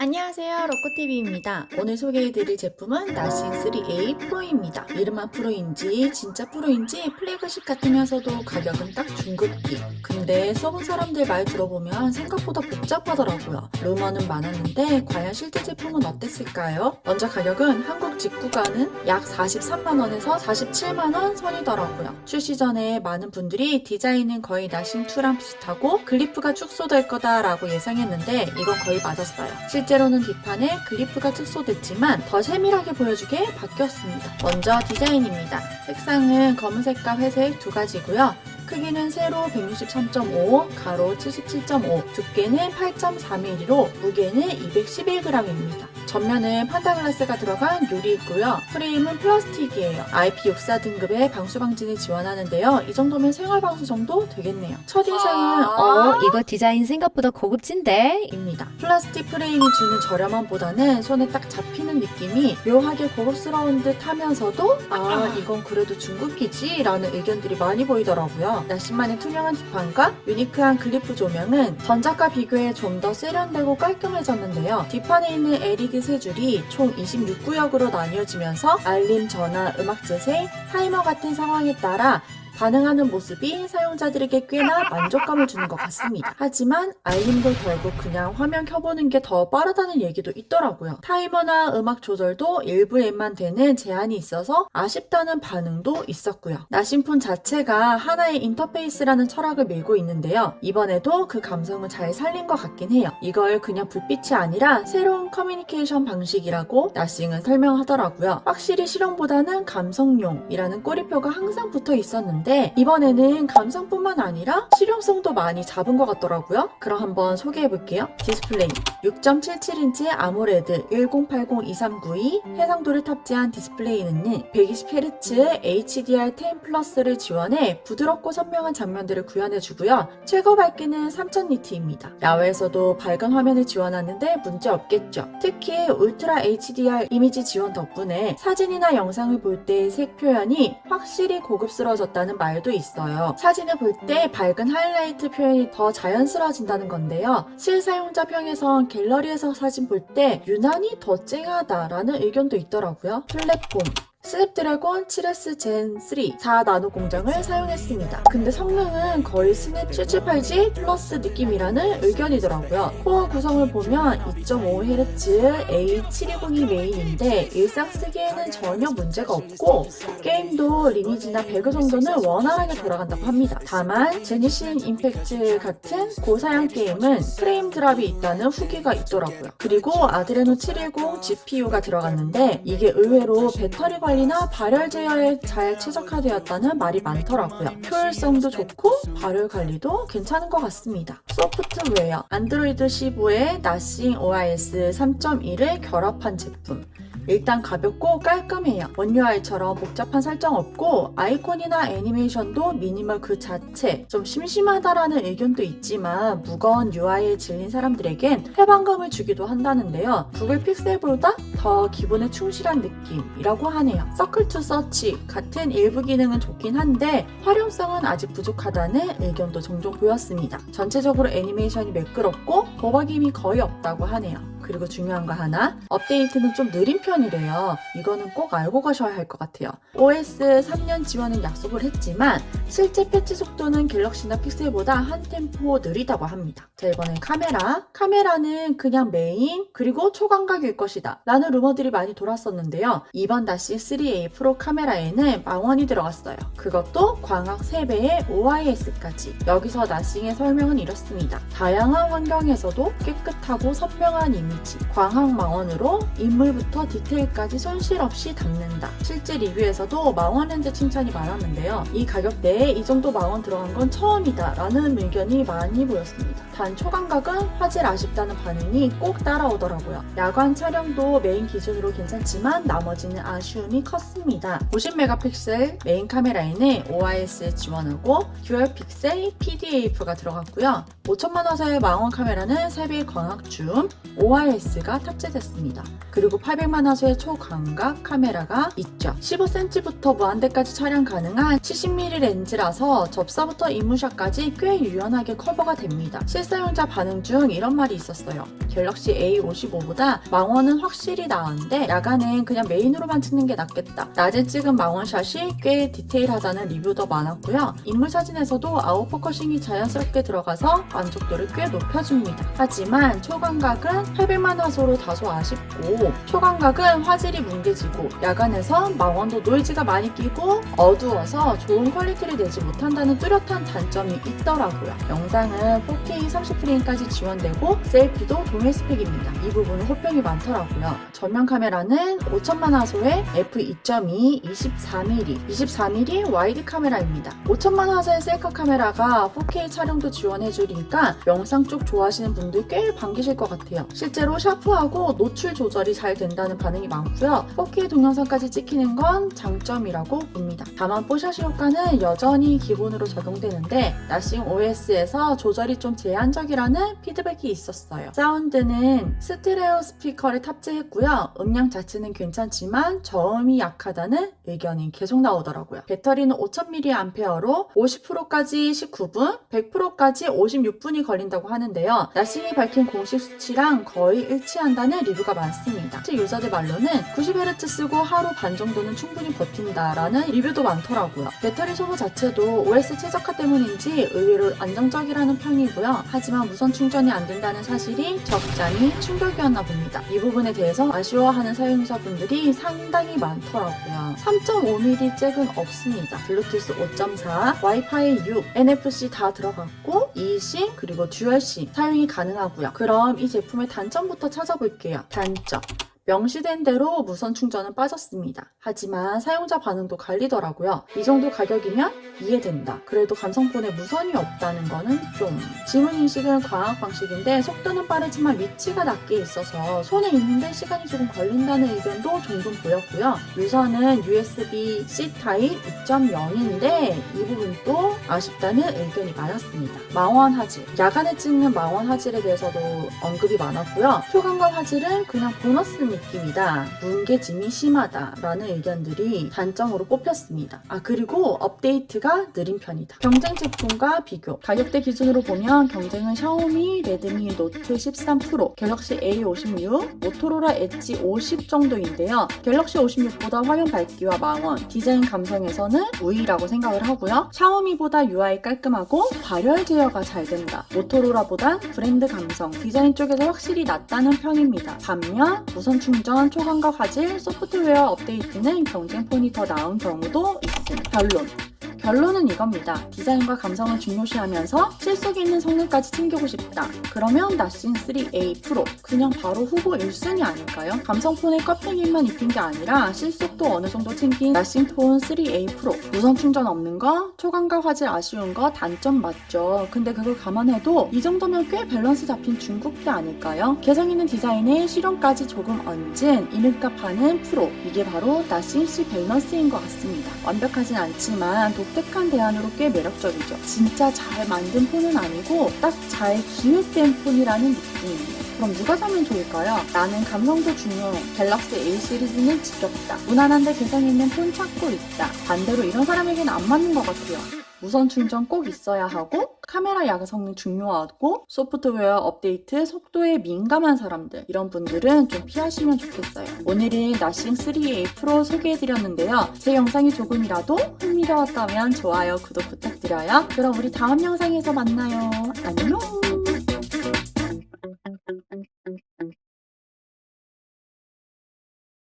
안녕하세요, 로코TV입니다. 오늘 소개해드릴 제품은 나싱 3A 프로입니다. 이름만 프로인지 진짜 프로인지 플래그십 같으면서도 가격은 딱 중급기. 근데 써본 사람들 말 들어보면 생각보다 복잡하더라고요. 루머는 많았는데 과연 실제 제품은 어땠을까요? 먼저 가격은 한국 직구가는 약 43만원에서 47만원 선이더라고요. 출시 전에 많은 분들이 디자인은 거의 나싱2랑 비슷하고 글리프가 축소될 거다라고 예상했는데 이건 거의 맞았어요. 실제로는 뒷판에 글리프가 축소됐지만 더 세밀하게 보여주게 바뀌었습니다. 먼저 디자인입니다. 색상은 검은색과 회색 두 가지고요. 크기는 세로 163.5, 가로 77.5, 두께는 8.4mm로 무게는 211g입니다. 전면은 판다글라스가 들어간 유리이고요. 프레임은 플라스틱이에요. IP64 등급의 방수 방진을 지원하는데요. 이 정도면 생활방수 정도 되겠네요. 첫인상은 이거 디자인 생각보다 고급진데? 입니다. 플라스틱 프레임이 주는 저렴함보다는 손에 딱 잡히는 느낌이 묘하게 고급스러운 듯 하면서도 이건 그래도 중급기지 라는 의견들이 많이 보이더라고요. 나싱만의 투명한 뒷판과 유니크한 글리프 조명은 전작과 비교해 좀 더 세련되고 깔끔해졌는데요. 뒷판에 있는 LED 세 줄이 총 26구역으로 나뉘어지면서 알림, 전화, 음악 재생, 타이머 같은 상황에 따라 반응하는 모습이 사용자들에게 꽤나 만족감을 주는 것 같습니다. 하지만 알림도 결국 그냥 화면 켜보는 게 더 빠르다는 얘기도 있더라고요. 타이머나 음악 조절도 일부 앱만 되는 제한이 있어서 아쉽다는 반응도 있었고요. 나싱폰 자체가 하나의 인터페이스라는 철학을 밀고 있는데요. 이번에도 그 감성을 잘 살린 것 같긴 해요. 이걸 그냥 불빛이 아니라 새로운 커뮤니케이션 방식이라고 나싱은 설명하더라고요. 확실히 실용보다는 감성용이라는 꼬리표가 항상 붙어 있었는데 이번에는 감성뿐만 아니라 실용성도 많이 잡은 것 같더라고요. 그럼 한번 소개해볼게요. 디스플레이 6.77인치의 아모레드 1080-2392 해상도를 탑재한 디스플레이는 120Hz의 HDR10 플러스를 지원해 부드럽고 선명한 장면들을 구현해주고요. 최고 밝기는 3000니트입니다. 야외에서도 밝은 화면을 지원하는데 문제 없겠죠. 특히 울트라 HDR 이미지 지원 덕분에 사진이나 영상을 볼 때의 색 표현이 확실히 고급스러워졌다는 말도 있어요. 사진을 볼 때 밝은 하이라이트 표현이 더 자연스러워진다는 건데요. 실사용자 평에선 갤러리에서 사진 볼 때 유난히 더 쨍하다라는 의견도 있더라고요. 플랫폼 스냅드래곤 7S 젠 3 4나노 공정을 사용했습니다. 근데 성능은 거의 스냅 778G 플러스 느낌이라는 의견이더라고요. 코어 구성을 보면 2.5Hz A720이 메인인데 일상 쓰기에는 전혀 문제가 없고 게임도 리니지나 배그 정도는 원활하게 돌아간다고 합니다. 다만 제니신 임팩트 같은 고사양 게임은 프레임 드랍이 있다는 후기가 있더라고요. 그리고 아드레노 710 GPU가 들어갔는데 이게 의외로 배터리 관리나 발열 제어에 잘 최적화되었다는 말이 많더라고요. 효율성도 좋고 발열 관리도 괜찮은 것 같습니다. 소프트웨어 안드로이드 15에 나싱 OIS 3.1을 결합한 제품. 일단 가볍고 깔끔해요. 원 UI처럼 복잡한 설정 없고 아이콘이나 애니메이션도 미니멀 그 자체. 좀 심심하다라는 의견도 있지만 무거운 UI에 질린 사람들에겐 해방감을 주기도 한다는데요. 구글 픽셀보다 더 기본에 충실한 느낌이라고 하네요. 서클 투 서치 같은 일부 기능은 좋긴 한데 활용성은 아직 부족하다는 의견도 종종 보였습니다. 전체적으로 애니메이션이 매끄럽고 버벅임이 거의 없다고 하네요. 그리고 중요한 거 하나, 업데이트는 좀 느린 편이래요. 이거는 꼭 알고 가셔야 할 것 같아요. OS 3년 지원은 약속을 했지만 실제 패치 속도는 갤럭시나 픽셀보다 한 템포 느리다고 합니다. 자, 이번엔 카메라. 카메라는 그냥 메인 그리고 초광각일 것이다 라는 루머들이 많이 돌았었는데요. 이번 나싱 3A 프로 카메라에는 망원이 들어갔어요. 그것도 광학 3배의 OIS까지. 여기서 나싱의 설명은 이렇습니다. 다양한 환경에서도 깨끗하고 선명한 이미지 광학 망원으로 인물부터 디테일까지 손실 없이 담는다. 실제 리뷰에서도 망원 렌즈 칭찬이 많았는데요. 이 가격대에 이 정도 망원 들어간 건 처음이다 라는 의견이 많이 보였습니다. 단 초광각은 화질 아쉽다는 반응이 꼭 따라오더라고요. 야간 촬영도 메인 기준으로 괜찮지만 나머지는 아쉬움이 컸습니다. 50메가픽셀 메인 카메라에는 OIS 지원하고 듀얼 픽셀 PDAF가 들어갔고요. 5000만 화소의 망원 카메라는 3배 광학 줌, OIS IMOS가 탑재됐습니다. 그리고 800만 화소의 초광각 카메라가 있죠. 15cm부터 무한대까지 촬영 가능한 70mm 렌즈라서 접사부터 인무샷까지 꽤 유연하게 커버가 됩니다. 실사용자 반응 중 이런 말이 있었어요. 갤럭시 A55보다 망원은 확실히 나은데 야간엔 그냥 메인으로만 찍는 게 낫겠다. 낮에 찍은 망원샷이 꽤 디테일하다는 리뷰도 많았고요. 인물 사진에서도 아웃포커싱이 자연스럽게 들어가서 만족도를 꽤 높여줍니다. 하지만 초광각은 800만 화소로 다소 아쉽고 초광각은 화질이 뭉개지고 야간에서 망원도 노이즈가 많이 끼고 어두워서 좋은 퀄리티를 내지 못한다는 뚜렷한 단점이 있더라고요. 영상은 4K 30프레임까지 지원되고 셀피도 동일 스펙입니다. 이 부분은 호평이 많더라고요. 전면 카메라는 5000만 화소의 f2.2 24mm 와이드 카메라입니다. 5000만 화소의 셀카 카메라가 4K 촬영도 지원해주니까 영상 쪽 좋아하시는 분들 꽤 반기실 것 같아요. 실제로 샤프하고 노출 조절이 잘 된다는 반응이 많고요. 4K 동영상까지 찍히는 건 장점이라고 봅니다. 다만 뽀샤시 효과는 여전히 기본으로 적용되는데 나싱 OS에서 조절이 좀 제한적이라는 피드백이 있었어요. 사운드는 스테레오 스피커를 탑재했고요. 음량 자체는 괜찮지만 저음이 약하다는 의견이 계속 나오더라고요. 배터리는 5000mAh로 50%까지 19분, 100%까지 56분이 걸린다고 하는데요. 나싱이 밝힌 공식 수치랑 거의 일치한다는 리뷰가 많습니다. 실제 유저들 말로는 90Hz 쓰고 하루 반 정도는 충분히 버틴다라는 리뷰도 많더라고요. 배터리 소모 자체도 OS 최적화 때문인지 의외로 안정적이라는 평이고요. 하지만 무선 충전이 안 된다는 사실이 적잖이 충격이었나 봅니다. 이 부분에 대해서 아쉬워하는 사용자분들이 상당히 많더라고요. 3.5mm 잭은 없습니다. 블루투스 5.4, 와이파이 6, NFC 다 들어갔고 eSIM 그리고 듀얼SIM 사용이 가능하고요. 그럼 이 제품의 단점부터 찾아볼게요. 단점. 명시된 대로 무선 충전은 빠졌습니다. 하지만 사용자 반응도 갈리더라고요. 이 정도 가격이면 이해된다. 그래도 감성폰에 무선이 없다는 거는 좀. 지문 인식은 광학 방식인데 속도는 빠르지만 위치가 낮게 있어서 손에 있는데 시간이 조금 걸린다는 의견도 종종 보였고요. 유선은 USB-C 타입 2.0인데 이 부분도 아쉽다는 의견이 많았습니다. 망원 화질. 야간에 찍는 망원 화질에 대해서도 언급이 많았고요. 초광각 화질은 그냥 보너스 느낌이다. 뭉개짐이 심하다라는 의견들이 단점으로 뽑혔습니다. 그리고 업데이트가 느린 편이다. 경쟁 제품과 비교. 가격대 기준으로 보면 경쟁은 샤오미, 레드미 노트 13 프로, 갤럭시 A56, 모토로라 엣지 50 정도인데요. 갤럭시 56보다 화면 밝기와 망원, 디자인 감성에서는 우위라고 생각을 하고요. 샤오미보다 UI 깔끔하고 발열 제어가 잘 된다. 모토로라보단 브랜드 감성, 디자인 쪽에서 확실히 낫다는 평입니다. 반면 무선 충전, 초광각 화질, 소프트웨어 업데이트는 경쟁폰이 더 나은 경우도 있습니다. 결론은 이겁니다. 디자인과 감성을 중요시하면서 실속 있는 성능까지 챙기고 싶다. 그러면 나싱 3A 프로 그냥 바로 후보 1순위 아닐까요? 감성폰에 껍데기만 입힌 게 아니라 실속도 어느 정도 챙긴 나싱 폰 3A 프로. 무선 충전 없는 거, 초광각 화질 아쉬운 거 단점 맞죠. 근데 그걸 감안해도 이 정도면 꽤 밸런스 잡힌 중국기 아닐까요? 개성 있는 디자인에 실용까지 조금 얹은 이름값 하는 프로. 이게 바로 나싱 C 밸런스인 것 같습니다. 완벽하진 않지만 독특한 대안으로 꽤 매력적이죠. 진짜 잘 만든 폰은 아니고 딱 잘 기획된 폰이라는 느낌입니다. 그럼 누가 사면 좋을까요? 나는 감성도 중요해. 갤럭시 A 시리즈는 지겹다. 무난한데 개성 있는 폰 찾고 있다. 반대로 이런 사람에게는 안 맞는 것 같아요. 무선 충전 꼭 있어야 하고 카메라 야간 성능 중요하고 소프트웨어 업데이트 속도에 민감한 사람들 이런 분들은 좀 피하시면 좋겠어요. 오늘은 나싱 3A 프로 소개해드렸는데요. 제 영상이 조금이라도 흥미로웠다면 좋아요, 구독 부탁드려요. 그럼 우리 다음 영상에서 만나요. 안녕.